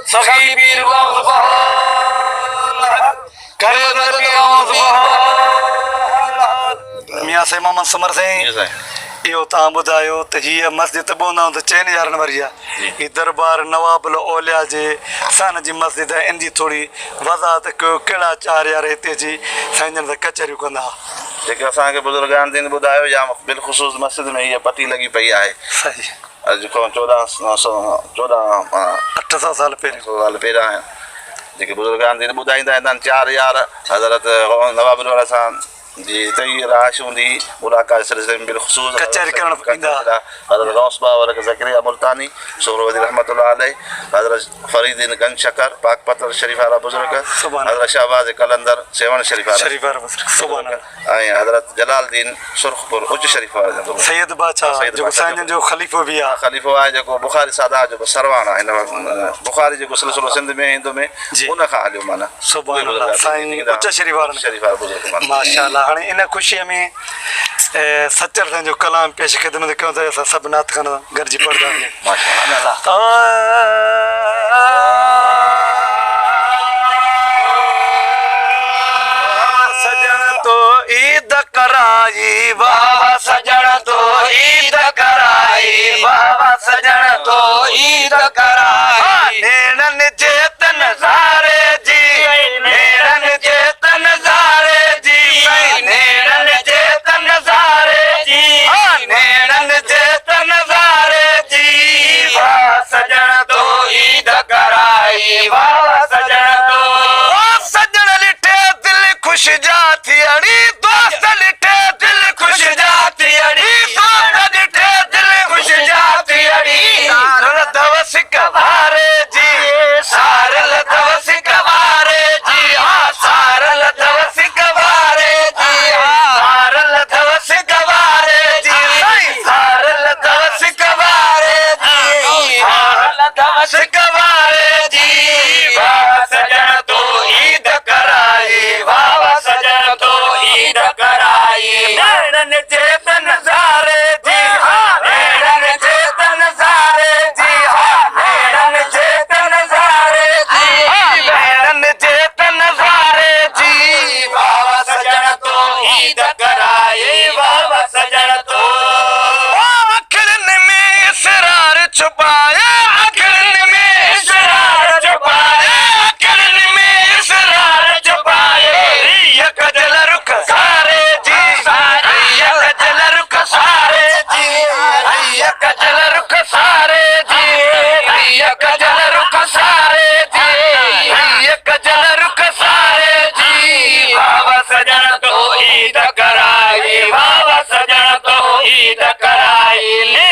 सखी पीर करे मियां से मोहम्मद समर सिंह इहो तव्हां ॿुधायो त हीअ मस्जिद ॿुधंदा त 4 हज़ारनि वारी आहे हीअ दरबार नवाबुल औलिया जे सन जी मस्जिद आहे इन जी थोरी वज़ाहत कयो कहिड़ा 4 हज़ार हिते जी साईं जन त कचहरियूं कंदा जेके असांखे बुज़ुर्गान दिन ॿुधायो या बिलख़ुसूस मस्जिद में हीअ पटी लॻी पई आहे सही अॼु खां 800 साल पहिरियां जेके बुज़ुर्गान दिन ॿुधाईंदा आहिनि 4 हज़ार हज़रत नवाबुल औलिया सां जी त ई राश हूंदी मुलाक़ात सिलसिले में बिलख़ुसूस कचहरी करणु ईंदा हज़रत गौस बाबर ज़करिया मुल्तानी सोहर वज़ीर रहमतुल्लाह अलैह हज़रत फरीदीन गंज शकर पाक पत्थर शरीफ वारा बुज़ुर्ग हज़रत शहबाज़ कलंदर सेवन शरीफ वारा ऐं हज़रत जलालुद्दीन सुरखपुर उच्च शरीफ वारा सैयद बादशाह जेको साईं जन जो ख़लीफ़ो बि आहे ख़लीफ़ो आहे जेको बुख़ारी सादा जेको सरवान आहे हिन बुख़ारी जेको सिलसिलो सिंध में हिंद में उन खां हलियो माना सुभान अल्लाह साईं उच्च शरीफ वारा बुज़ुर्ग माशाअल्लाह हाणे इन ख़ुशीअ में सचर साईं जो कलाम पेश ख़िदमत कयूं था असां सभु नात खाना गॾिजी पढ़ंदासीं सजण तो ईद कराई बाबा सजण तो ईद कराई बाबा सजण तो ईद कराई नेरन चेतन सारे जी नेरन चेतन सारे जी नेरन चेतन सारे जी नेरन चेतन सारे जी बाबा सजण तो ईद कराई बाबा सजण तो सजण लिठे दिल खुश जाती अड़ी दोस्त लिठे दिल खुश जाती अड़ी दोस्त लिठे दिल खुश जाती अड़ी सारल दवस कवारे जी सारल दवस कवारे जी सारल दवस कवारे जी सारल दवस कवारे जी सारल दवस कवारे जी सारल दवस कवारे जी बाबा सजण तो ईद कराई बाबा सजण तो ईद कराई नेरन चेतन सारे जी नेरन चेतन सारे जी नेरन चेतन सारे जी नेरन चेतन सारे जी बाबा सजण तो ईद कराई बाबा सजण तो अखरन में इसरार छुपाया अखरन में इसरार छुपाया अखरन में इसरार छुपाए रियक जल रुख सारे जी रियक जल रुख सारे जी रियक जल रुख सारे जी रियक जल रुख सारे जी रियक जल रुख सारे जी बाबा सजण तो ईद कराई बाबा सजण तो ईद कराई